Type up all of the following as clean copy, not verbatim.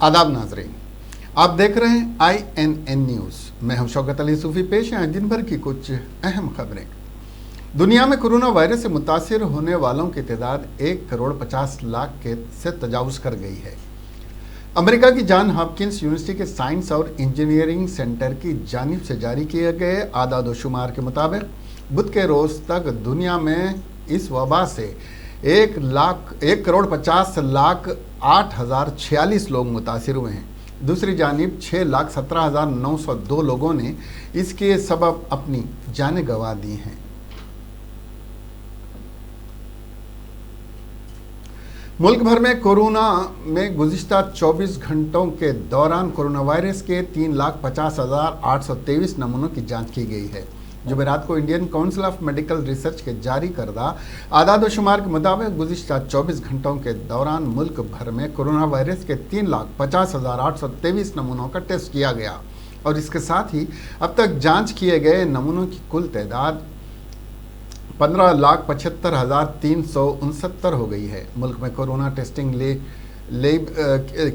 आदाब नाजरीन, आप देख रहे हैं INN न्यूज़। मैं हूं शौकत अली सूफी। पेश हैं दिन भर की कुछ अहम खबरें। दुनिया में कोरोना वायरस से मुतासिर होने वालों की तादाद 1,50,00,000 से तजावुज़ कर गई है। अमेरिका की जॉन हॉपकिंस यूनिवर्सिटी के साइंस और इंजीनियरिंग सेंटर की जानिब से जारी किए गए आदाद शुमार के मुताबिक बुध के रोज़ तक दुनिया में इस वबा से 1,50,08,046 लोग मुतासिर हुए हैं। दूसरी जानिब 6,17,902 लोगों ने इसके सबब अपनी जानें गंवा दी हैं। मुल्क भर में कोरोना में गुज़िश्ता 24 घंटों के दौरान कोरोना वायरस के 3,50,823 नमूनों की जांच की गई है। जुमेरात को Indian council of medical research के जारी करदा आदाद व शुमार के मुताबिक गुज़िश्ता 24 घंटों के दौरान मुल्क भर में कोरोना वायरस के 3,50,823 नमूनों का टेस्ट किया गया और इसके साथ ही अब तक जांच किए गए नमूनों की कुल तादाद 15,75,369 हो गई है। मुल्क में कोरोना टेस्टिंग लैब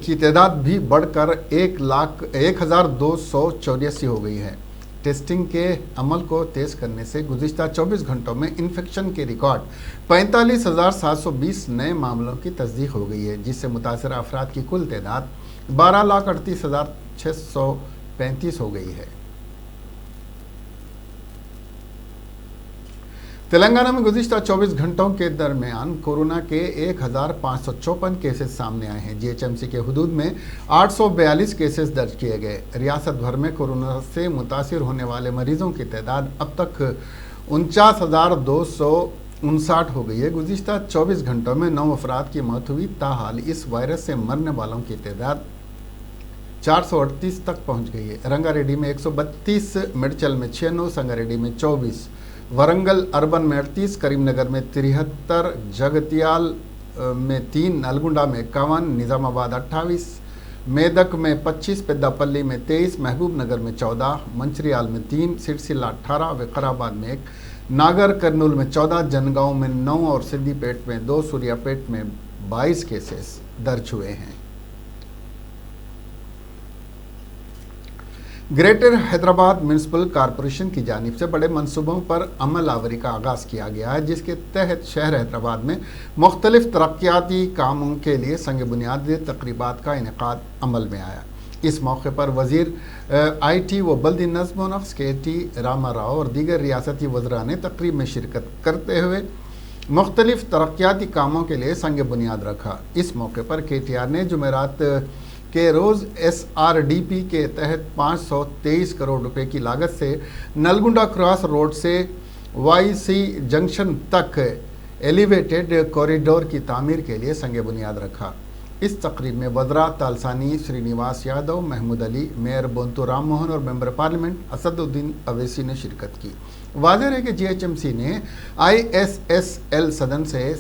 की तादाद भी बढ़कर 1,0284 हो गई है। टेस्टिंग के अमल को तेज़ करने से गुज़िश्ता 24 घंटों में इन्फेक्शन के रिकॉर्ड 45,720 नए मामलों की तस्दीक हो गई है, जिससे मुतासर अफराद की कुल तादाद 12,38,635 हो गई है। तेलंगाना में गुज़िश्ता 24 घंटों के दरमियान कोरोना के 1,554 केसेस सामने आए हैं। GHMC के हुदूद में 842 केसेस दर्ज किए गए। रियासत भर में कोरोना से मुतासिर होने वाले मरीजों की तादाद अब तक 49,259 हो गई है। गुज़िश्ता 24 घंटों में 9 अफराद की मौत हुई। ताहाल इस वायरस से मरने वालों की तादाद 438 तक पहुँच गई है। रंगारेड्डी में 132, मेडचल में 96, संगारेड्डी में 24, वरंगल अर्बन में 38, करीमनगर में 73, जगतियाल में 3, नलगुंडा में 51, निज़ामाबाद 28, मेदक में 25, पेद्दापल्ली में 23, महबूब नगर में 14, मंचरियाल में 3, सिरसिला 18, विकाराबाद में 1, नागर कर्नूल में 14, जनगांव में 9 और सिद्दीपेट में 2, सूर्यापेट में 22 केसेस दर्ज हुए हैं। ग्रेटर हैदराबाद म्यूनसिपल कॉरपोरेशन की जानिब से बड़े मनसूबों पर अमल आवरी का आगाज़ किया गया है, जिसके तहत शहर हैदराबाद में मुख्तलिफ तरक्याती कामों के लिए संग बुनियादी तकरीबात का इनेकाद अमल में आया। इस मौके पर वज़ीर IT व बल्दी नज़्म व नक्श KT रामा राव और दीगर रियासती वज़रा ने तकरीब में शिरकत करते हुए मुख्तलिफ तरक्याती कामों के लिए संग बुनियाद रखा। इस मौके पर KTR ने जुमेरात के रोज़ SRDP के तहत 523 करोड़ रुपए की लागत से नलगुंडा क्रॉस रोड से YC जंक्शन तक एलिवेटेड कॉरिडोर की तामीर के लिए संग बुनियाद रखा। इस तकरीब में वज़रा तालसानी श्रीनिवास यादव, महमूद अली, मेयर बोंतु राम मोहन और मेंबर पार्लियामेंट असदुद्दीन अवैसी ने शिरकत की। वाज़ेह है कि GHMC ने ISSL सदन से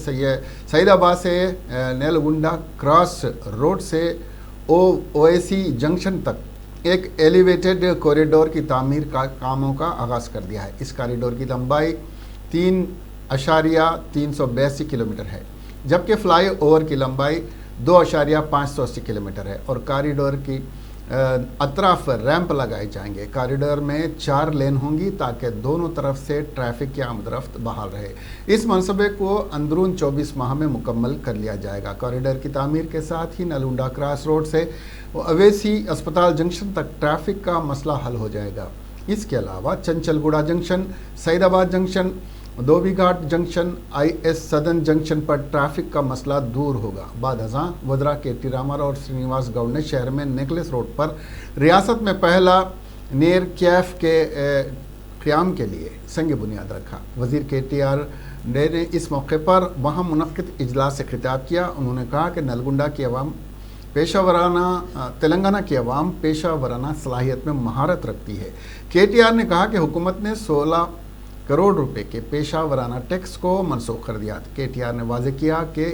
सईदाबाद से नलगुंडा क्रॉस रोड से OAC जंक्शन तक एक एलिवेटेड कॉरिडोर की तामीर का कामों का आगाज़ कर दिया है। इस कॉरिडोर की लंबाई 3.382 किलोमीटर है, जबकि फ्लाई ओवर की लंबाई 2.580 किलोमीटर है और कॉरिडोर की अतराफ रैंप लगाए जाएंगे। कॉरिडोर में 4 लेन होंगी ताकि दोनों तरफ से ट्रैफिक की आमदरफ्त बहाल रहे। इस मनसूबे को अंदरून 24 माह में मुकम्मल कर लिया जाएगा। कॉरिडोर की तामीर के साथ ही नलगुंडा क्रॉस रोड से अवैसी अस्पताल जंक्शन तक ट्रैफिक का मसला हल हो जाएगा। इसके अलावा Chanchalguda junction, Saidabad junction, Dhobighat junction, IS Sadan junction पर ट्रैफिक का मसला दूर होगा। बाद अज़ां वज़रा KT रामा और श्रीनिवास गौड़ ने शहर में नेकलेस रोड पर रियासत में पहला नेर कैफ के क़याम के लिए संग बुनियाद रखा। वज़ीर KTR ने इस मौके पर वहाँ मुनक़्क़िद इजलास से खिताब किया। उन्होंने कहा कि नलगुंडा की अवाम तेलंगाना की अवाम पेशा वराना सलाहियत में महारत रखती है। KTR ने कहा कि हुकूमत ने 16 करोड़ रुपए के पेशा वराना टैक्स को मनसूख कर दिया। KTR ने वाज़ेह किया कि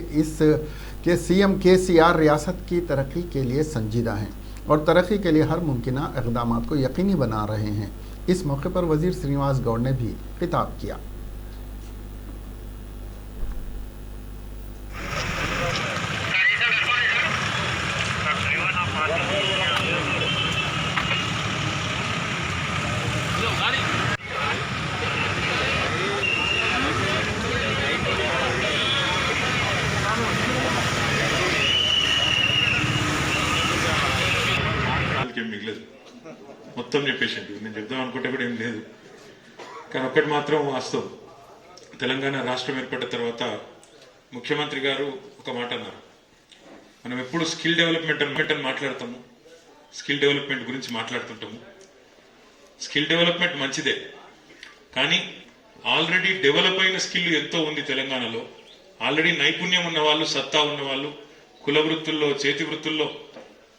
CM KCR रियासत की तरक्की के लिए संजीदा हैं और तरक्की के लिए हर मुमकिना इक़दामात को यकीनी बना रहे हैं। इस मौके पर वज़ीर श्रीनिवास गौड़ ने भी खिताब किया। మొత్తం చెప్పేసింది. నేను చెప్దాం అనుకుంటే కూడా ఏం లేదు. కానీ ఒక్కటి మాత్రం వాస్తవం, తెలంగాణ రాష్ట్రం ఏర్పడిన తర్వాత ముఖ్యమంత్రి గారు ఒక మాట అన్నారు, మనం ఎప్పుడు స్కిల్ డెవలప్మెంట్ అని మాట్లాడతాము, స్కిల్ డెవలప్మెంట్ గురించి మాట్లాడుతుంటాము. స్కిల్ డెవలప్మెంట్ మంచిదే, కానీ ఆల్రెడీ డెవలప్ అయిన స్కిల్ ఎంతో ఉంది తెలంగాణలో. ఆల్రెడీ నైపుణ్యం ఉన్నవాళ్ళు, సత్తా ఉన్నవాళ్ళు, కుల వృత్తుల్లో, చేతి వృత్తుల్లో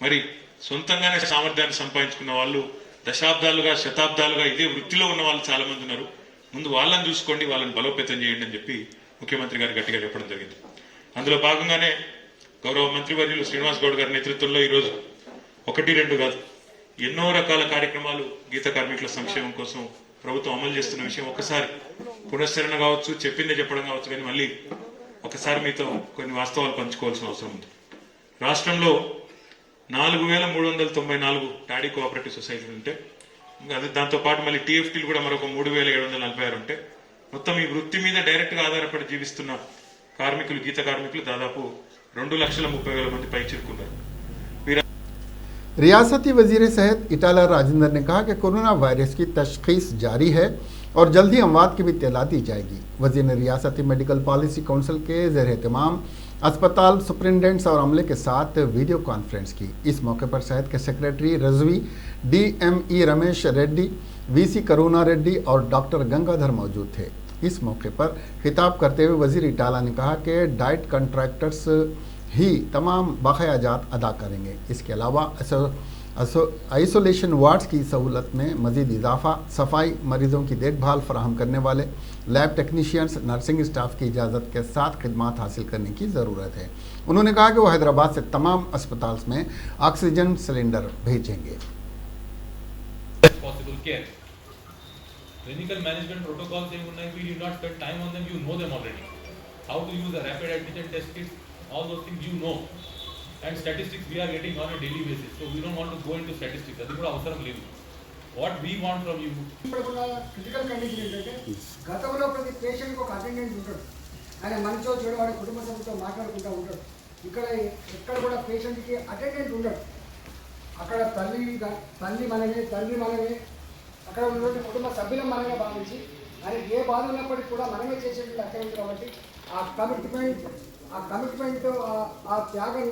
మరి సొంతంగానే సామర్థ్యాన్ని సంపాదించుకున్న వాళ్ళు దశాబ్దాలుగా, శతాబ్దాలుగా ఇదే వృత్తిలో ఉన్న వాళ్ళు చాలా మంది ఉన్నారు. ముందు వాళ్ళని చూసుకోండి, వాళ్ళని బలోపేతం చేయండి అని చెప్పి ముఖ్యమంత్రి గారు గట్టిగా చెప్పడం జరిగింది. అందులో భాగంగానే గౌరవ మంత్రివర్యులు శ్రీనివాస్ గౌడ్ గారి నేతృత్వంలో ఈరోజు 1-2 కాదు, ఎన్నో రకాల కార్యక్రమాలు గీత కార్మికుల సంక్షేమం కోసం ప్రభుత్వం అమలు చేస్తున్న విషయం ఒకసారి పునశ్చరణ కావచ్చు, చెప్పిందే చెప్పడం కావచ్చు, కానీ మళ్ళీ ఒకసారి మీతో కొన్ని వాస్తవాలు పంచుకోవాల్సిన అవసరం ఉంది. రాష్ట్రంలో 4,394 టాడీ కోఆపరేటివ్ సొసైటీలు ఉంటే, అదే దాంతోపాటు మళ్ళీ టీఎఫ్టీలు కూడా మరొక 3,746 ఉంటే, మొత్తం ఈ వృత్తి మీద డైరెక్ట్గా ఆధారపడి జీవిస్తున్న కార్మికులు, గీత కార్మికులు దాదాపు 2,30,000 మంది పై చేరుకున్నారు. रियासती वजीर सेहत इटाला राजेंद्र ने कहा कि कोरोना वायरस की तशखीस जारी है और जल्द ही अमवात की भी इत्तला दी जाएगी। वजीर ने रियासती मेडिकल पॉलिसी काउंसिल के ज़ेर एहतमाम अस्पताल सुपरिटेंडेंट्स और अमले के साथ वीडियो कॉन्फ्रेंस की। इस मौके पर सेहत के secretary Rizvi, DME Ramesh Reddy, VC Karuna Reddy और डॉक्टर गंगाधर मौजूद थे। इस मौके पर खिताब करते हुए वजीर इटाला ने कहा कि डाइट कॉन्ट्रैक्टर्स ही तमाम बकायाजात अदा करेंगे। इसके अलावा आइसोलेशन वार्ड्स की सहूलत में मज़ीद इजाफा, सफाई, मरीज़ों की देखभाल फराहम करने वाले लैब टेक्नीशियंस, नर्सिंग स्टाफ की इजाज़त के साथ खिदमात हासिल करने की ज़रूरत है। उन्होंने कहा कि वो हैदराबाद से तमाम अस्पताल में ऑक्सीजन सिलेंडर भेजेंगे। Clinical management protocols we did not spend time on them, you know them already. How to use a rapid antigen test kit, all those things you know. And statistics we are getting on a daily basis, so we don't want to go into statistics. Adi kuda avasaram ledu. What we want from you, critical condition ఏంటంటే గతంలో ప్రతి patient కు ఒక attendant ఉంటాడు, ఆయన మంచో చెడు వాడి కుటుంబ సభ్యులతో మాట్లాడుకుంటూ ఉంటాడు. ఇక్కడ ఎక్కడ కూడా పేషెంట్ కి అటెండెంట్ ఉండడు. అక్కడ తల్లి మనమే అక్కడ ఉన్నటువంటి కుటుంబ సభ్యుల మనమే భావించి ఆయనకి ఏ బాధ ఉన్నప్పటికీ కూడా మనమే చేసేటువంటి అక్కడ ఉంది. కాబట్టి ఆ కమిట్మెంట్ ఆ త్యాగం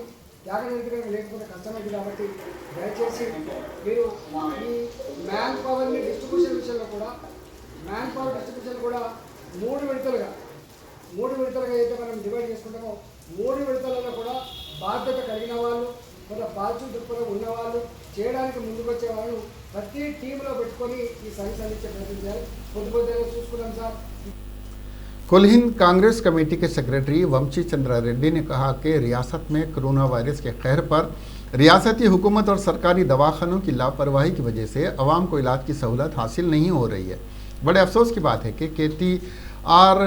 లేకపోతే కష్టమైంది. కాబట్టి దయచేసి మీరు ఈ మ్యాన్ పవర్ డిస్ట్రిబ్యూషన్ కూడా 3 విడతలుగా అయితే మనం డివైడ్ చేసుకుంటామో 3 విడతలలో కూడా బాధ్యత కలిగిన వాళ్ళు, కొంత బాధ్యత దృక్పథం ఉన్నవాళ్ళు, చేయడానికి ముందుకు వచ్చే వాళ్ళు ప్రతి టీంలో పెట్టుకొని ఈ సర్వీస్ అందించే ప్రయత్నం చేయాలి. పొద్దుగా చూసుకున్నాం సార్. कुलहिंद कांग्रेस कमेटी के सेक्रेटरी वंशी चंद्रा रेड्डी ने कहा कि रियासत में कोरोना वायरस के कहर पर रियासती हुकूमत और सरकारी दवाखानों की लापरवाही की वजह से अवाम को इलाज की सहूलत हासिल नहीं हो रही है। बड़े अफसोस की बात है कि KTR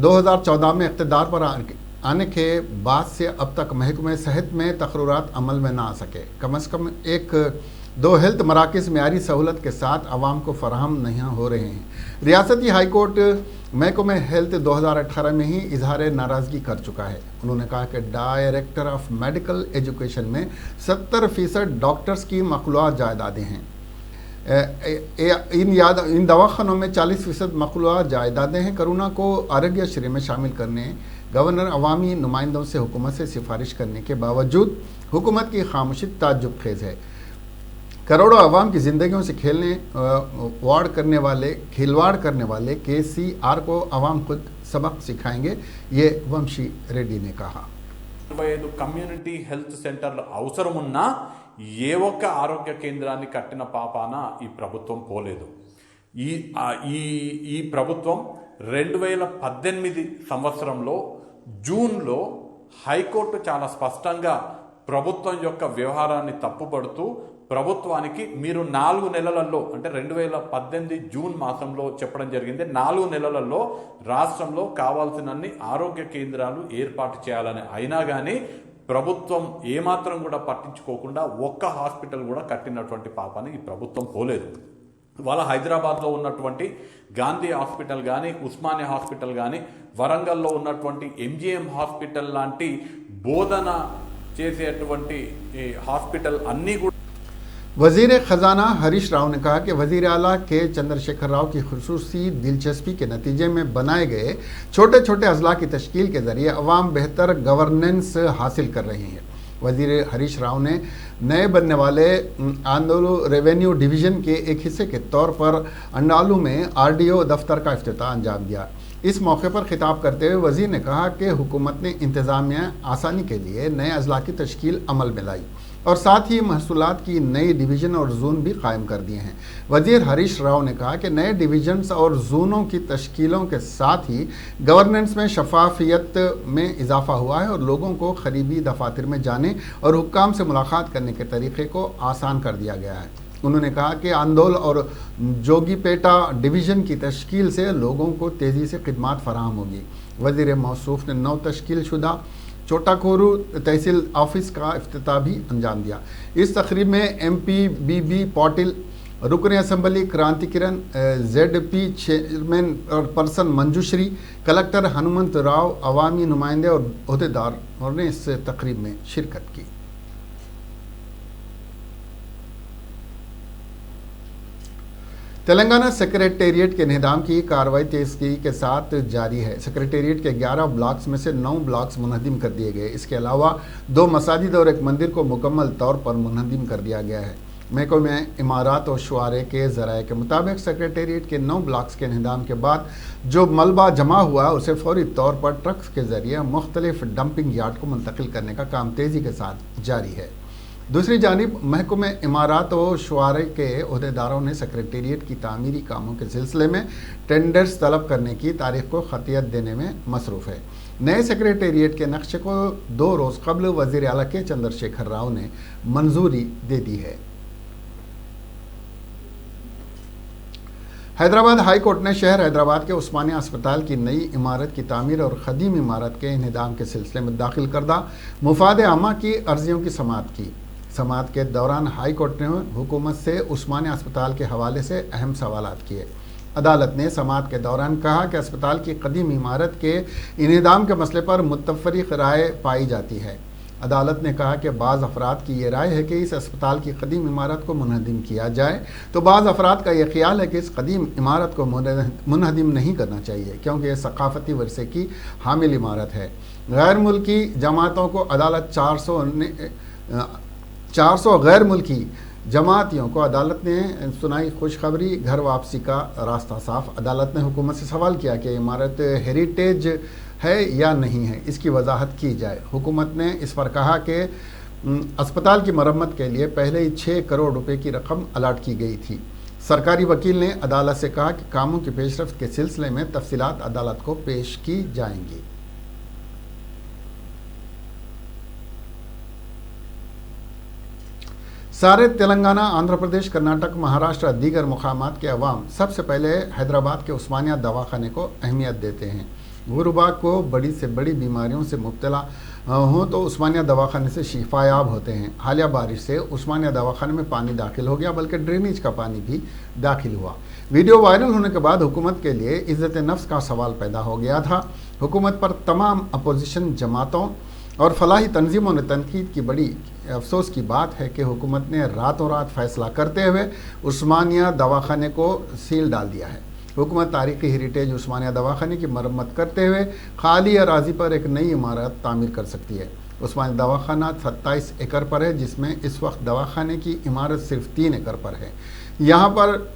2014 में इक़्तिदार पर आने के बाद से अब तक महकमे सेहत में तकर्रुरात अमल में ना आ सके। कम से कम 1-2 हेल्थ मराकज़ मेयारी सहूलत के साथ आवाम को फराहम नहीं हो रहे हैं। रियासती हाई कोर्ट महकमे हेल्थ 2018 में ही इजहार नाराज़गी कर चुका है। उन्होंने कहा कि डायरेक्टर ऑफ मेडिकल एजुकेशन में 70% डॉक्टर्स की मखलूआ जायदादें हैं। इन दवाखानों में 40% मखलूआ जायदादें हैं। कोरोना को आरोग्य श्रेणी में शामिल करने गवर्नर अवामी नुमाइंदों से हुकूमत से सिफारिश करने के बावजूद हुकूमत की खामोशी ताज्जुब खेज़ है। करोड़ों अवाम की ज़िंदगियों से खिलवाड़ करने वाले KCR को अवाम खुद सबक सिखाएंगे, ये वंशी रेड्डी ने कहा। 25 కమ్యూనిటీ హెల్త్ సెంటర్లు అవసరం ఉన్నా ఏ ఒక్క ఆరోగ్య కేంద్రాన్ని కట్టిన పాపాన ఈ ప్రభుత్వం పోలేదు. ఈ ప్రభుత్వం 2018 సంవత్సరంలో జూన్లో హైకోర్టు చాలా స్పష్టంగా ప్రభుత్వం యొక్క వ్యవహారాన్ని తప్పుపడుతూ ప్రభుత్వానికి మీరు 4 నెలలలో అంటే 2018 జూన్ మాసంలో చెప్పడం జరిగింది, 4 నెలలలో రాష్ట్రంలో కావాల్సినన్ని ఆరోగ్య కేంద్రాలు ఏర్పాటు చేయాలని. అయినా కానీ ప్రభుత్వం ఏమాత్రం కూడా పట్టించుకోకుండా ఒక్క హాస్పిటల్ కూడా కట్టినటువంటి పాపాన్ని ఈ ప్రభుత్వం పోలేదు. వాళ్ళ హైదరాబాద్లో ఉన్నటువంటి గాంధీ హాస్పిటల్ కానీ, ఉస్మానియా హాస్పిటల్ కానీ, వరంగల్లో ఉన్నటువంటి MGM హాస్పిటల్ లాంటి బోధన చేసేటువంటి హాస్పిటల్ అన్నీ కూడా वज़ीर ख़जाना हरीश राव ने कहा कि वज़ीर आला के चंद्रशेखर राव की खुसूसी दिलचस्पी के नतीजे में बनाए गए छोटे छोटे अजला की तश्कील के ज़रिए अवाम बेहतर गवर्नेंस हासिल कर रही हैं। वज़ीर हरीश राव ने नए बनने वाले आंदोलू रेवेन्यू डिवीज़न के एक हिस्से के तौर पर अंडालू में RDO दफ्तर का इफ्तिताह अंजाम दिया। इस मौके पर खिताब करते हुए वज़ीर ने कहा कि हुकूमत ने इंतज़ामिया आसानी के लिए नए अजला की तश्कील अमल में लाई और साथ ही महसूलात की नई डिवीज़न और जोन भी कायम कर दिए हैं। वज़ीर हरीश राव ने कहा कि नए डिवीज़न्स और जोनों की तश्कीलों के साथ ही गवर्नेंस में शफाफियत में इजाफा हुआ है और लोगों को करीबी दफातर में जाने और हुक्काम से मुलाकात करने के तरीक़े को आसान कर दिया गया है। उन्होंने कहा कि आंदोल और जोगीपेटा डिवीज़न की तश्कील से लोगों को तेज़ी से खिदमात फराहम होगी। वज़ीर मौसूफ ने नौ तश्कील शुदा चोटाकोरू तहसील ऑफिस का इफ्तिताह भी अंजाम दिया। इस तकरीब में MP BB पाटिल, रुकन असम्बली क्रांति किरण, ZP चेयरमैन और पर्सन मंजूश्री, कलेक्टर हनुमंत राव, अवामी नुमाइंदे और अहदेदारों ने इस तकरीब में शिरकत की। तेलंगाना सेक्रेटेरिएट के निज़ाम की कार्रवाई तेज़ी के साथ जारी है। सेक्रेटेरिएट के 11 ब्लॉक्स में से 9 ब्लॉक्स मुनहदिम कर दिए गए। इसके अलावा 2 मसाजिद और एक मंदिर को मुकम्मल तौर पर मुनहदिम कर दिया गया है। महकमे इमारात और शुआरे के ज़राए के मुताबिक सेक्रेटेरिएट के 9 ब्लॉक्स के निज़ाम के बाद जो मलबा जमा हुआ उसे फौरी तौर पर ट्रक्स के ज़रिए मुख्तलिफ डंपिंग यार्ड को मुंतकिल करने का काम तेज़ी के साथ जारी है। दूसरी जानिब महकमे इमारात और शुआरे के अहदेदारों ने सेक्रेटेरिएट की तामीरी कामों के सिलसिले में टेंडर्स तलब करने की तारीख को खतियत देने में मसरूफ़ है। नए सेक्रेटेरिएट के नक्शे को 2 रोज़ कबल वज़ीर आला के चंद्रशेखर राव ने मंजूरी दे दी है। हैदराबाद हाई कोर्ट ने शहर हैदराबाद के उस्मानिया अस्पताल की नई इमारत की तामीर और ख़दीम इमारत के इंहदाम के सिलसिले में दाखिल करदा मुफाद आमा की अर्जियों की समाअत की। समाअत के दौरान हाई कोर्ट ने हुकूमत से उस्मानिया अस्पताल के हवाले से अहम सवालात किए। अदालत ने समाअत के दौरान कहा कि अस्पताल की कदीम इमारत के इंहदाम के मसले पर मुत्तफ़रीक़ राय पाई जाती है। अदालत ने कहा कि बाज़ अफराद की ये राय है कि इस अस्पताल की कदीम इमारत को मुनहदिम किया जाए, तो बाज़ अफराद का ये ख्याल है कि इस कदीम इमारत को मुनहदिम नहीं करना चाहिए क्योंकि यह सकाफ़ती वरसे की हामिल इमारत है। गैर मुल्की जमातों को अदालत 400 गैर मुल्की जमातियों को अदालत ने सुनाई खुशखबरी, घर वापसी का रास्ता साफ। अदालत ने हुकूमत से सवाल किया कि इमारत हेरिटेज है या नहीं है, इसकी वजाहत की जाए। हुकूमत ने इस पर कहा कि अस्पताल की मरम्मत के लिए पहले ही 6 करोड़ रुपए की रकम अलाट की गई थी। सरकारी वकील ने अदालत से कहा कि कामों की पेशरफ्त के सिलसिले में तफसीलात अदालत को पेश की जाएंगी। सारे तेलंगाना, आंध्र प्रदेश, कर्नाटक, महाराष्ट्र दीगर मुकामात के अवाम सबसे पहले हैदराबाद के उस्मानिया दवाखाने को अहमियत देते हैं। गुरुबा को बड़ी से बड़ी बीमारियों से मुब्तला हों तो उस्मानिया दवाखाने से शिफायाब होते हैं। हालिया बारिश से उस्मानिया दवाखाने में पानी दाखिल हो गया, बल्कि ड्रेनेज का पानी भी दाखिल हुआ। वीडियो वायरल होने के बाद हुकूमत के लिए इज़्ज़त नफ्स का सवाल पैदा हो गया था। हुकूमत पर तमाम अपोजिशन जमातों और फलाही तंजीमों ने तनकीद की। बड़ी अफसोस की बात है कि हुकूमत ने रातों रात फैसला करते हुए उस्मानिया दवाखाने को सील डाल दिया है। हुकूमत तारीखी हेरिटेज उस्मानिया दवाखाने की मरम्मत करते हुए खाली अराजी पर एक नई इमारत तामीर कर सकती है। उस्मानिया दवाखाना 27 एकड़ पर है, जिसमें इस वक्त दवाखाने की इमारत सिर्फ 3 एकड़ पर है। यहाँ पर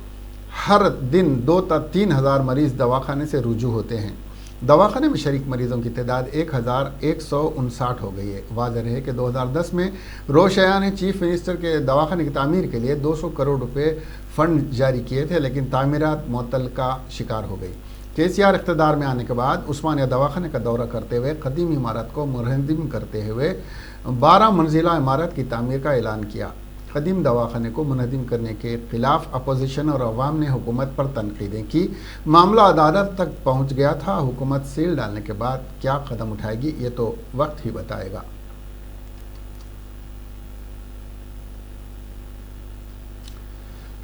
हर दिन 2 से 3 हज़ार मरीज़ दवाखाने से रुजू होते हैं। दवाखाने में शरीक मरीज़ों की तादाद 1159 हो गई है। वाज़ेह है कि 2010 में रोशया ने चीफ मिनिस्टर के दवाखाने की तामीर के लिए 200 करोड़ रुपए फ़ंड जारी किए थे, लेकिन तामीरात मुअत्तल का शिकार हो गई। KCR इक़्तिदार में आने के बाद उस्मानिया दवाखाने का दौरा करते हुए कदीम इमारत को मुनहदिम करते हुए 12 मंजिला इमारत की तामीर का ऐलान किया। कदीम दवाखाने को मुनहदिम करने के खिलाफ अपोजिशन और अवाम ने हुकूमत पर तनकीदें की। मामला अदालत तक पहुंच गया था। हुकूमत सील डालने के बाद क्या कदम उठाएगी ये तो वक्त ही बताएगा।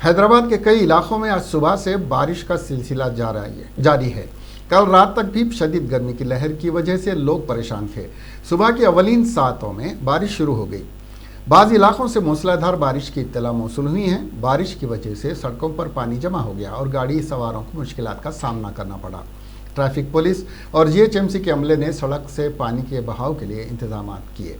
हैदराबाद के कई इलाकों में आज सुबह से बारिश का सिलसिला जारी है। कल रात तक भी शदीद गर्मी की लहर की वजह से लोग परेशान थे। सुबह की अवलीन सातों में बारिश शुरू हो गई। बाज़ इलाकों से मूसलाधार बारिश की इत्तला मौसूल हुई हैं। बारिश की वजह से सड़कों पर पानी जमा हो गया और गाड़ी सवारों को मुश्किलात का सामना करना पड़ा। ट्रैफिक पुलिस और जीएचएमसी के अमले ने सड़क से पानी के बहाव के लिए इंतजाम किए।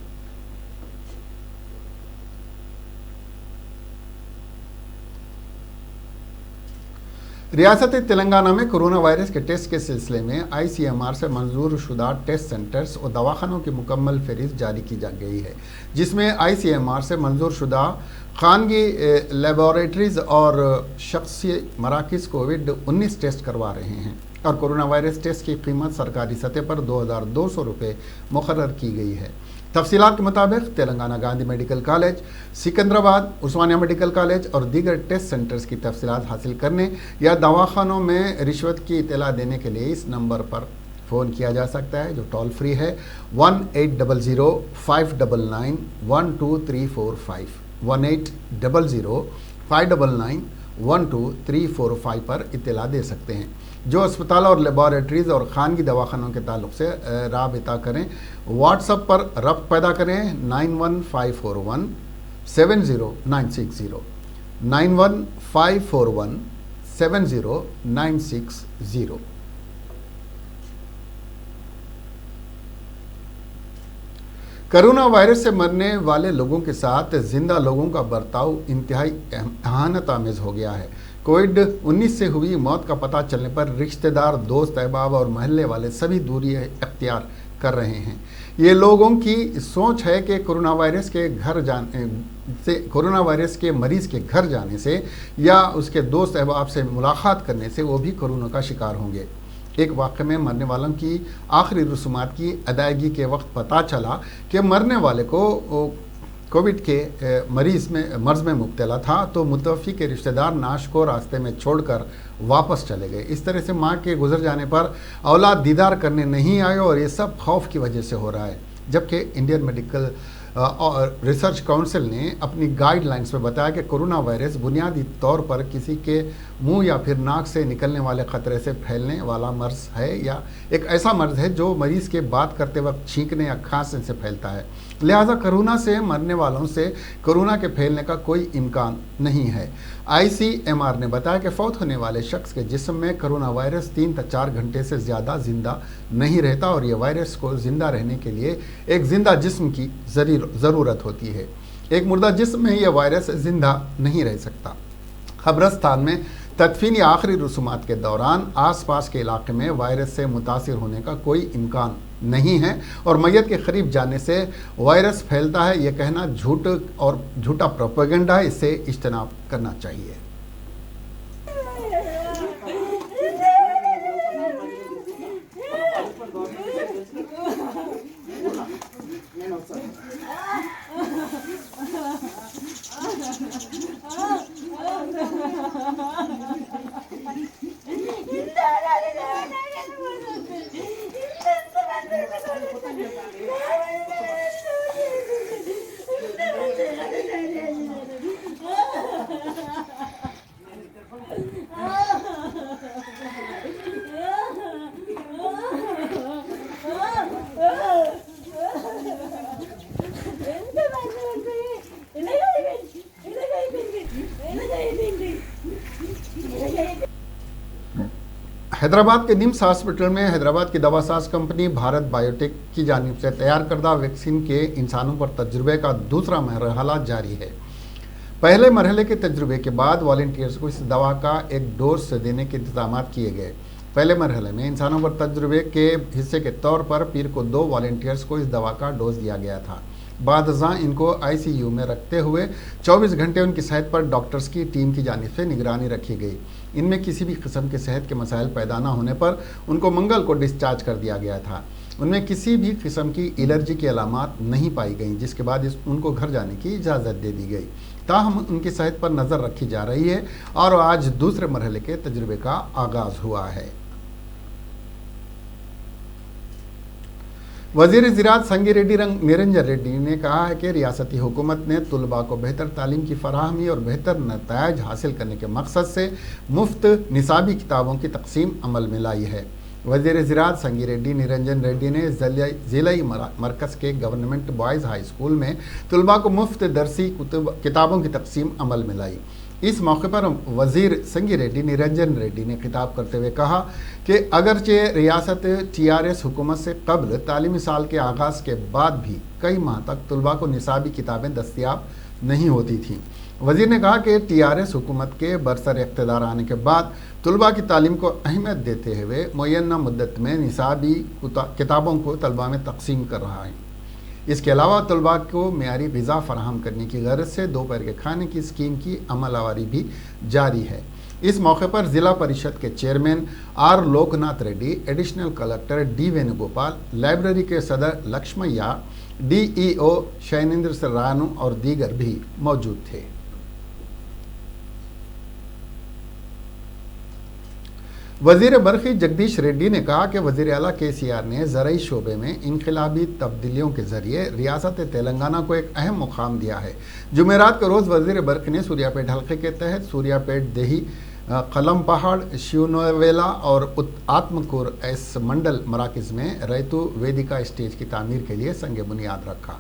रियासत तेलंगाना में कोरोना वायरस के टेस्ट के सिलसिले में आईसीएमआर से मंजूर शुदा टेस्ट सेंटर्स और दवाखानों की मुकम्मल फहरिस्त जारी की जा गई है, जिसमें आईसीएमआर से मंजूर शुदा खानगी लेबॉरेटरीज और शख्सी मराकज़ कोविड-19 टेस्ट करवा रहे हैं और कोरोना वायरस टेस्ट की कीमत सरकारी सतह पर 2200 रुपये मुकर्रर की गई है। तफसीलात के मुताबिक तेलंगाना गांधी मेडिकल कॉलेज, सिकंदराबाद, उस्मानिया मेडिकल कॉलेज और दीगर टेस्ट सेंटर्स की तफसीलात हासिल करने या दवाखानों में रिश्वत की इत्तला देने के लिए इस नंबर पर फ़ोन किया जा सकता है, जो टोल फ्री है 1800-599-12345 1800-599-12345 पर इत्तला दे सकते हैं। जो अस्पताल और लेबॉरेटरीज़ और खानगी दवाखानों के ताल्लुक़ से राबिता करें, व्हाट्सएप पर रब्त पैदा करें 91541 70960 91541 70960। कोरोना वायरस से मरने वाले लोगों के साथ जिंदा लोगों का बर्ताव इंतहाई एहानत आमेज़ हो गया है। कोविड-19 से हुई मौत का पता चलने पर रिश्तेदार, दोस्त, अहबाब और महल्ले वाले सभी दूरी अख्तियार कर रहे हैं। ये लोगों की सोच है कि कोरोना वायरस के मरीज़ के घर जाने से या उसके दोस्त अहबाब से मुलाकात करने से वो भी कोरोना का शिकार होंगे। एक वाक़े में मरने वालों की आखिरी रसूमात की अदायगी के वक्त पता चला कि मरने वाले को कोविड के मर्ज़ में मुब्तला था, तो मुतवफ़ी के रिश्तेदार नाश को रास्ते में छोड़कर वापस चले गए। इस तरह से माँ के गुजर जाने पर औलाद दीदार करने नहीं आए और ये सब खौफ की वजह से हो रहा है। जबकि इंडियन मेडिकल और रिसर्च काउंसिल ने अपनी गाइडलाइंस में बताया कि कोरोना वायरस बुनियादी तौर पर किसी के मुंह या फिर नाक से निकलने वाले ख़तरे से फैलने वाला मर्ज़ है या एक ऐसा मर्ज़ है जो मरीज़ के बात करते वक्त छींकने या खांसने से फैलता है। लिहाजा कोरोना से मरने वालों से कोरोना के फैलने का कोई इम्कान नहीं है। आईसीएमआर ने बताया कि फौत होने वाले शख्स के जिस्म में कोरोना वायरस 3 से 4 घंटे से ज़्यादा ज़िंदा नहीं रहता और ये वायरस को ज़िंदा रहने के लिए एक ज़िंदा जिस्म की ज़रूरत होती है। एक मुर्दा जिस्म में यह वायरस ज़िंदा नहीं रह सकता। कब्रिस्तान में तदफीन या आखिरी रसूमात के दौरान आसपास के इलाके में वायरस से मुतासिर होने का कोई इम्कान नहीं है और मैयत के करीब जाने से वायरस फैलता है, यह कहना झूठा प्रोपेगेंडा है। इससे इज्तनाब करना चाहिए। हैदराबाद के निम्स हॉस्पिटल में हैदराबाद की दवासाज कंपनी भारत बायोटेक की जानिब से तैयार करदा वैक्सीन के इंसानों पर तजुर्बे का दूसरा मरहला जारी है। पहले मरहले के तजुर्बे के बाद वॉलंटियर्स को इस दवा का एक डोज देने के इंतजाम किए गए। पहले मरहले में इंसानों पर तजुर्बे के हिस्से के तौर पर पीर को 2 वॉलंटियर्स को इस दवा का डोज दिया गया था। बादशाह इनको आईसीयू में रखते हुए 24 घंटे उनकी सेहत पर डॉक्टर्स की टीम की जानिब से निगरानी रखी गई। इनमें किसी भी किस्म के सेहत के मसाइल पैदा न होने पर उनको मंगल को डिस्चार्ज कर दिया गया था। उनमें किसी भी किस्म की एलर्जी की अलामात नहीं पाई गई, जिसके बाद उनको घर जाने की इजाज़त दे दी गई। ताहम उनकी सेहत पर नज़र रखी जा रही है और आज दूसरे मरहले के तजुर्बे का आगाज़ हुआ है। वज़ीर ज़राअत संगी रेड्डी निरंजन रेड्डी ने कहा है कि रियासती हुकूमत ने तलबा को बेहतर तालीम की फराहमी और बेहतर नतायज हासिल करने के मकसद से मुफ्त निसाबी किताबों की तकसीम अमल में लाई है। वज़ीर ज़राअत संगी रेड्डी निरंजन रेड्डी ने ज़िलाई मरकज़ के गवर्नमेंट बॉयज़ हाई स्कूल में तलबा को मुफ्त दरसी किताबों की तकसीम अमल में लाई। इस मौके पर वज़ीर संगी रेड्डी निरंजन रेड्डी ने खिताब करते हुए कहा कि अगरचे रियासत TRS हुकूमत से कब्ल तालीमी साल के आगाज़ के बाद भी कई माह तक तलबा को निसाबी किताबें दस्तियाब नहीं होती थीं। वज़ीर ने कहा कि TRS हुकूमत के बरसर इक़्तिदार आने के बाद तलबा की तालीम को अहमियत देते हुए मुय्यना मुद्दत में निसाबी किताबों को तलबा में तकसीम कर रहा है। इसके अलावा तलबा को मेयारी ग़िज़ा फराहम करने की गरज से दोपहर के खाने की स्कीम की अमलवारी भी जारी है। इस मौके पर ज़िला परिषद के chairman R Loknath Reddy, additional collector D Venugopal, library के सदर लक्ष्मैया, DEO शैनेंद्र रानू और दीगर भी मौजूद थे। वज़ीर बरक़ी जगदीश रेड्डी ने कहा कि वज़ीर आला KCR ने ज़राई शोबे में इनकलाबी तब्दीलियों के ज़रिए रियासत तेलंगाना को एक अहम मुकाम दिया है। जुमेरात के रोज़ वज़ीर बरक़ी ने सूर्यापेट हल्के के तहत सूर्यापेट देही, कलम पहाड़, शिवनवेला और आत्मकूर एस मंडल मराकज़ में रैतु वेदिका स्टेज की तामीर के लिए संग बुनियाद रखा।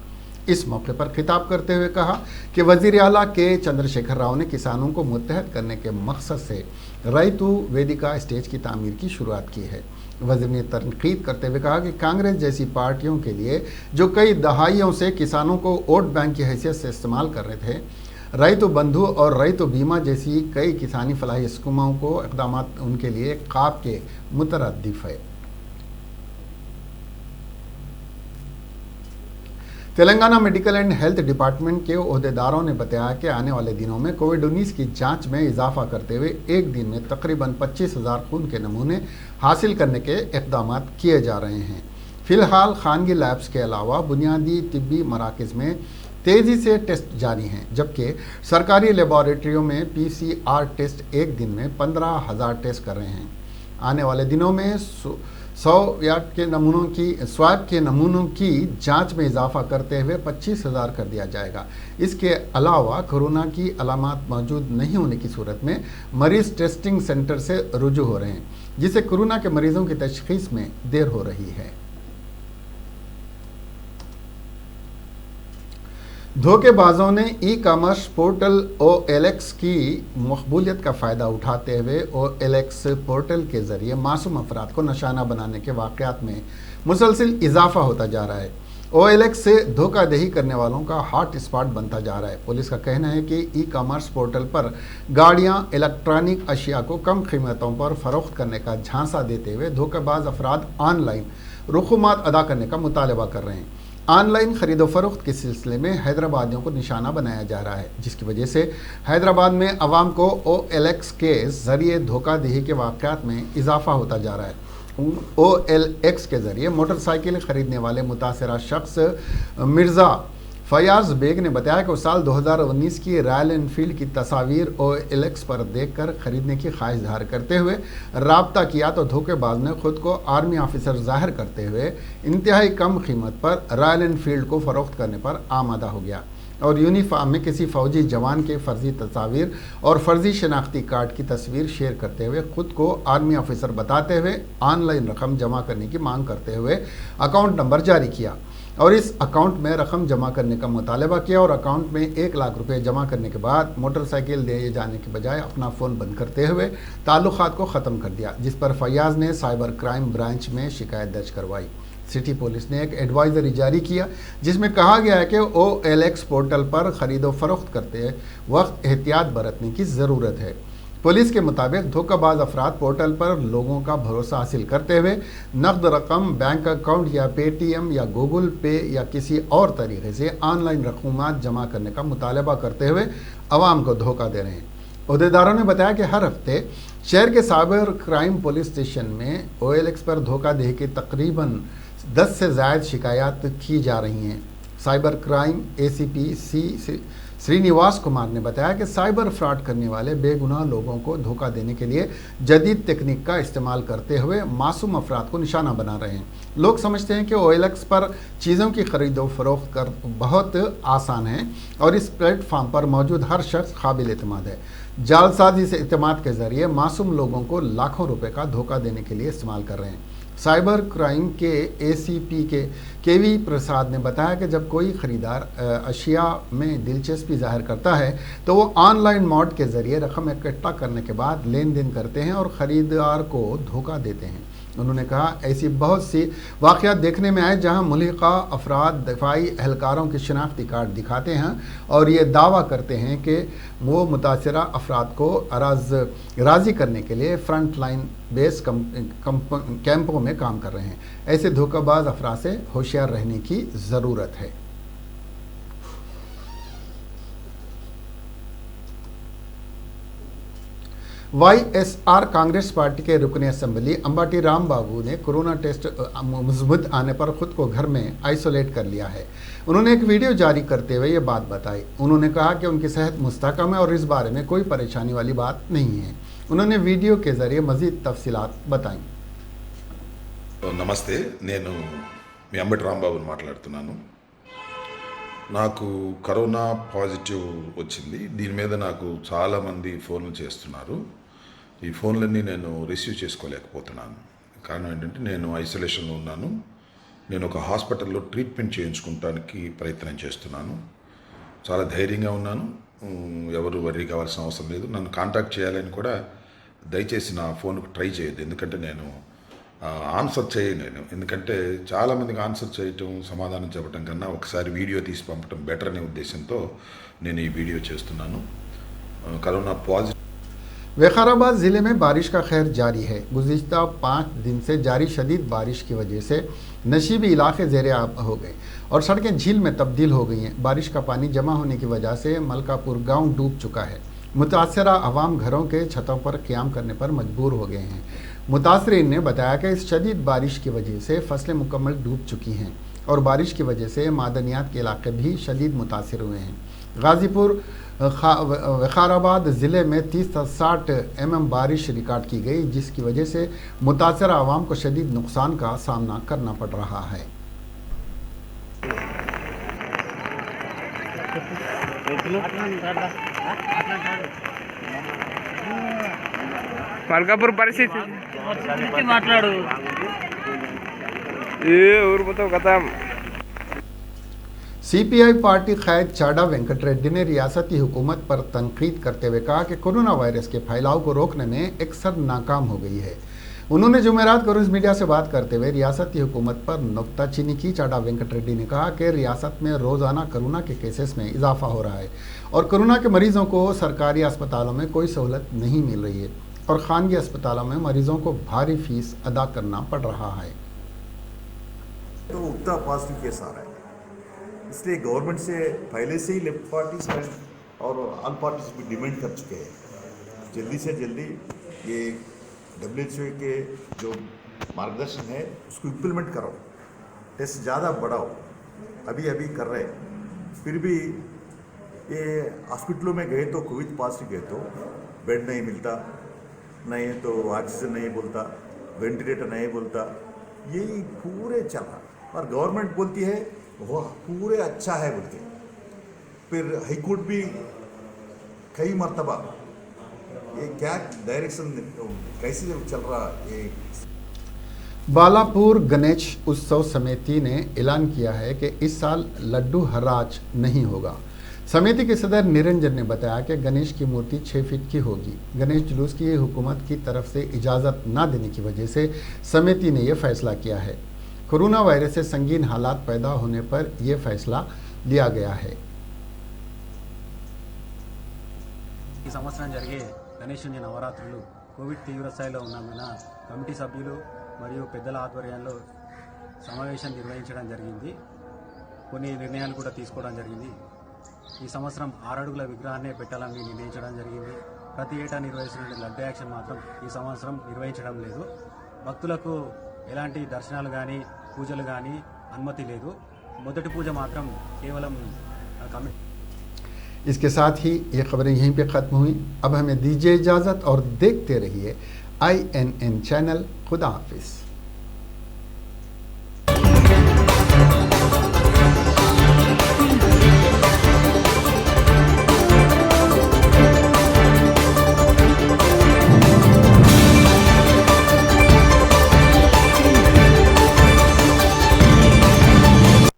इस मौके पर खिताब करते हुए कहा कि वज़ीर आला के चंद्रशेखर राव ने किसानों को मुत्तहद करने के मकसद से रैतु वेदिका स्टेज की तामीर की शुरुआत की है। वज़ीर ने तनकीद करते हुए कहा कि कांग्रेस जैसी पार्टियों के लिए जो कई दहाइयों से किसानों को वोट बैंक की हैसियत से इस्तेमाल कर रहे थे, रैतु बंधु और रैतु बीमा जैसी कई किसानी फलाही स्कीमों को इक़दाम उनके लिए क़ाब के मुतरद्दिफ़ है। Telangana medical and health department के ओहदेदारों ने बताया कि आने वाले दिनों में कोविड-19 की जांच में इजाफा करते हुए एक दिन में तकरीबन 25,000 खून के नमूने हासिल करने के इक़दाम किए जा रहे हैं। फ़िलहाल खानगी लैब्स के अलावा बुनियादी तिब्बी मराकज़ में तेज़ी से टेस्ट जारी हैं, जबकि सरकारी लेबॉरेटरियों में PCR टेस्ट एक दिन में 15,000 टेस्ट कर रहे हैं। आने वाले दिनों में स्वाब के नमूनों की जांच में इजाफा करते हुए 25,000 कर दिया जाएगा। इसके अलावा कोरोना की अलामात मौजूद नहीं होने की सूरत में मरीज़ टेस्टिंग सेंटर से रुजू हो रहे हैं, जिससे कोरोना के मरीजों की तशख़ीस में देर हो रही है। धोखेबाजों ने ई-कॉमर्स पोर्टल OLX की मकबूलियत का फ़ायदा उठाते हुए OLX पोर्टल के ज़रिए मासूम अफराद को निशाना बनाने के वाक़यात में मुसलसिल इजाफा होता जा रहा है। OLX से धोखाधड़ी करने वालों का हॉट स्पॉट बनता जा रहा है। पुलिस का कहना है कि ई-कॉमर्स पोर्टल पर गाड़ियां, इलेक्ट्रॉनिक अशिया को कम कीमतों पर फ़रोख्त करने का झांसा देते हुए धोखेबाज अफराद ऑनलाइन रकूमात अदा करने का मुतालबा कर रहे हैं। ऑनलाइन ख़रीदो फरोख्त के सिलसिले में हैदराबादियों को निशाना बनाया जा रहा है, जिसकी वजह से हैदराबाद में अवाम को OLX के ज़रिए धोखाधड़ी के वाक़यात में इजाफा होता जा रहा है। OLX के ज़रिए मोटरसाइकिल ख़रीदने वाले मुतासरा शख्स मिर्ज़ा फयाज़ बेग ने बताया कि साल 2019 की रॉयल एनफील्ड की तस्वीर OLX पर देखकर ख़रीदने की ख्वाहिश ज़ाहिर करते हुए राब्ता किया तो धोखेबाज ने ख़ुद को आर्मी ऑफिसर ज़ाहिर करते हुए इंतहाई कम कीमत पर रॉयल एनफील्ड को फ़रोख्त करने पर आमादा हो गया और यूनिफॉर्म में किसी फ़ौजी जवान के फ़र्जी तस्वीर और फ़र्जी शनाख्ती कार्ड की तस्वीर शेयर करते हुए ख़ुद को आर्मी ऑफिसर बताते हुए ऑनलाइन रकम जमा करने की मांग करते हुए अकाउंट नंबर जारी किया और इस अकाउंट में रकम जमा करने का मुतालबा किया और अकाउंट में 1 लाख रुपए जमा करने के बाद मोटरसाइकिल दिए जाने के बजाय अपना फ़ोन बंद करते हुए ताल्लुकात को ख़त्म कर दिया, जिस पर फयाज़ ने साइबर क्राइम ब्रांच में शिकायत दर्ज करवाई। सिटी पुलिस ने एक एडवाइजरी जारी किया जिसमें कहा गया है कि OLX पोर्टल पर ख़रीदो फरोख्त करते वक्त एहतियात बरतने की ज़रूरत है। पुलिस के मुताबिक धोखाबाज अफराद पोर्टल पर लोगों का भरोसा हासिल करते हुए नकद रकम, बैंक अकाउंट या पेटीएम या गूगल पे या किसी और तरीके से ऑनलाइन रकूमात जमा करने का मुतालबा करते हुए आवाम को धोखा दे रहे हैं। अहदेदारों ने बताया कि हर हफ्ते शहर के साइबर क्राइम पुलिस स्टेशन में OLX पर धोखाधड़ी की तकरीबन 10 से ज़ायद शिकायत की जा रही हैं। Cyber crime ACP Srinivas Kumar ने बताया कि साइबर फ्रॉड करने वाले बेगुनाह लोगों को धोखा देने के लिए जदीद तकनीक का इस्तेमाल करते हुए मासूम अफराद को निशाना बना रहे हैं। लोग समझते हैं कि OLX पर चीज़ों की खरीदो फरोख्त कर बहुत आसान है और इस प्लेटफॉर्म पर मौजूद हर शख्स काबिल एतमाद है। जालसाजी से एतमाद के ज़रिए मासूम लोगों को लाखों रुपए का धोखा देने के लिए इस्तेमाल कर रहे हैं। साइबर क्राइम के एसीपी के केवी प्रसाद ने बताया कि जब कोई ख़रीदार अशिया में दिलचस्पी जाहिर करता है तो वो ऑनलाइन मॉड के ज़रिए रकम इकट्ठा करने के बाद लेन देन करते हैं और ख़रीदार को धोखा देते हैं। उन्होंने कहा ऐसी बहुत सी वाक़यात देखने में आए जहां मुल्हिका अफराद दफाई एहलकारों की शनाख्ती कार्ड दिखाते हैं और ये दावा करते हैं कि वो मुतासरा अफराद को राज़ी करने के लिए फ्रंट लाइन बेस कैंपों में काम कर रहे हैं। ऐसे धोखाबाज अफराद से होशियार रहने की ज़रूरत है। YSR कांग्रेस पार्टी के रुकन असम्बली अंबाटी राम बाबू ने कोरोना टेस्ट मुस्बत आने पर खुद को घर में आइसोलेट कर लिया है। उन्होंने एक वीडियो जारी करते हुए ये बात बताई। उन्होंने कहा कि उनकी सेहत मुस्तकम है और इस बारे में कोई परेशानी वाली बात नहीं है। उन्होंने वीडियो के ज़रिए मज़ीद तफसीलात बताई। నమస్తే, నేను మీ అంబటి రాంబాబుని మాట్లాడుతున్నాను. నాకు కరోనా పాజిటివ్ వచ్చింది. దీని మీద నాకు చాలామంది ఫోన్లు చేస్తున్నారు. ఈ ఫోన్లన్నీ నేను రిసీవ్ చేసుకోలేకపోతున్నాను. కారణం ఏంటంటే నేను ఐసోలేషన్లో ఉన్నాను. నేను ఒక హాస్పిటల్లో ట్రీట్మెంట్ చేయించుకోవడానికి ప్రయత్నం చేస్తున్నాను. చాలా ధైర్యంగా ఉన్నాను. ఎవరు వర్రీ కావాల్సిన అవసరం లేదు. నన్ను కాంటాక్ట్ చేయాలని కూడా దయచేసి నా ఫోన్కు ట్రై చేయొద్దు. ఎందుకంటే నేను ఆన్సర్ చేయలేను. ఎందుకంటే చాలామందికి ఆన్సర్ చేయటం, సమాధానం చెప్పడం కన్నా ఒకసారి వీడియో తీసి పంపడం బెటర్ అనే ఉద్దేశంతో నేను ఈ వీడియో చేస్తున్నాను. Corona positive. विकाराबाद ज़िले में बारिश का खैर जारी है। गुज़िश्ता 5 दिन से जारी शदीद बारिश की वजह से नशीबी इलाके ज़ेरे आब हो गए और सड़कें झील में तब्दील हो गई हैं। बारिश का पानी जमा होने की वजह से मलकापुर गांव डूब चुका है। मुतासरा अवाम घरों के छतों पर क़याम करने पर मजबूर हो गए हैं। मुतासरीन ने बताया कि इस शदीद बारिश की वजह से फसलें मुकम्मल डूब चुकी हैं और बारिश की वजह से मादनियात के इलाके भी शदीद मुतासर हुए हैं। गाज़ीपुर विकाराबाद ज़िले में 30 से 60 mm बारिश रिकॉर्ड की गई, जिसकी वजह से मुतासरा अवाम को शदीद नुकसान का सामना करना पड़ रहा है। మల్కాపూర్ పరిస్థితి మాట్లాడు ఊరు మొత్తం కథ। CPI पार्टी क़ायद चाडा वेंकट रेड्डी ने रियासती हुकूमत पर तनकीद करते हुए कहा कि कोरोना वायरस के फैलाव को रोकने में अक्सर नाकाम हो गई है। उन्होंने जुमेरात को मीडिया से बात करते हुए रियासती हुकूमत पर नुक्ताचीनी की। चाडा वेंकट रेड्डी ने कहा कि रियासत में रोज़ाना कोरोना के केसेस में इजाफा हो रहा है और कोरोना के मरीज़ों को सरकारी अस्पतालों में कोई सहूलत नहीं मिल रही है और खानगी अस्पतालों में मरीज़ों को भारी फीस अदा करना पड़ रहा है। तो उगता पॉजिटिव केस आ रहा है, इसलिए गवर्नमेंट से पहले से ही लेफ्ट पार्टीज और ऑल पार्टीज भी डिमांड कर चुके हैं जल्दी से जल्दी ये WHO के जो मार्गदर्शन है उसको इम्प्लीमेंट करो, टेस्ट ज़्यादा बढ़ाओ। अभी कर रहे हैं, फिर भी ये हॉस्पिटलों में गए तो कोविड पॉजिटिव गए तो बेड नहीं मिलता, नहीं तो ऑक्सीजन नहीं बोलता, वेंटिलेटर नहीं बोलता, यही पूरे चला। और गवर्नमेंट बोलती है वो पूरे अच्छा है बोलते, फिर हाईकोर्ट भी कई मरतबा ये क्या डायरेक्शन कैसे चल रहा ये। बालापुर गणेश उत्सव समिति ने ऐलान किया है कि इस साल लड्डू हराज नहीं होगा। समिति के सदर निरंजन ने बताया कि गणेश की मूर्ति 6 फीट की होगी। गणेश जुलूस की हुकूमत की तरफ से इजाज़त न देने की वजह से समिति ने यह फैसला किया है। कोरोना वायरस से संगीन हालात पैदा होने पर यह फैसला लिया गया है। ఈ సంవత్సరం జరిగే గణేశుని నవరాత్రులు కోవిడ్ తీవ్ర స్థాయిలో ఉన్నందున కమిటీ సభ్యులు మరియు పెద్దల ఆధ్వర్యంలో సమావేశం నిర్వహించడం జరిగింది. కొన్ని నిర్ణయాలు కూడా తీసుకోవడం జరిగింది. ఈ సంవత్సరం 6 అడుగుల విగ్రహాన్ని పెట్టాలని నిర్ణయించడం జరిగింది. ప్రతి ఏటా నిర్వహిస్తున్న లడ్డు యాక్షన్ మాత్రం ఈ సంవత్సరం నిర్వహించడం లేదు. భక్తులకు ఎలాంటి దర్శనాలు కానీ పూజలు కానీ అనుమతి లేదు. మొదటి పూజ మాత్రం కేవలం కమిటీ। इसके साथ ही ये खबरें यहीं पे ख़त्म हुई। अब हमें दीजिए इजाज़त और देखते रहिए INN चैनल। खुदा हाफिज़।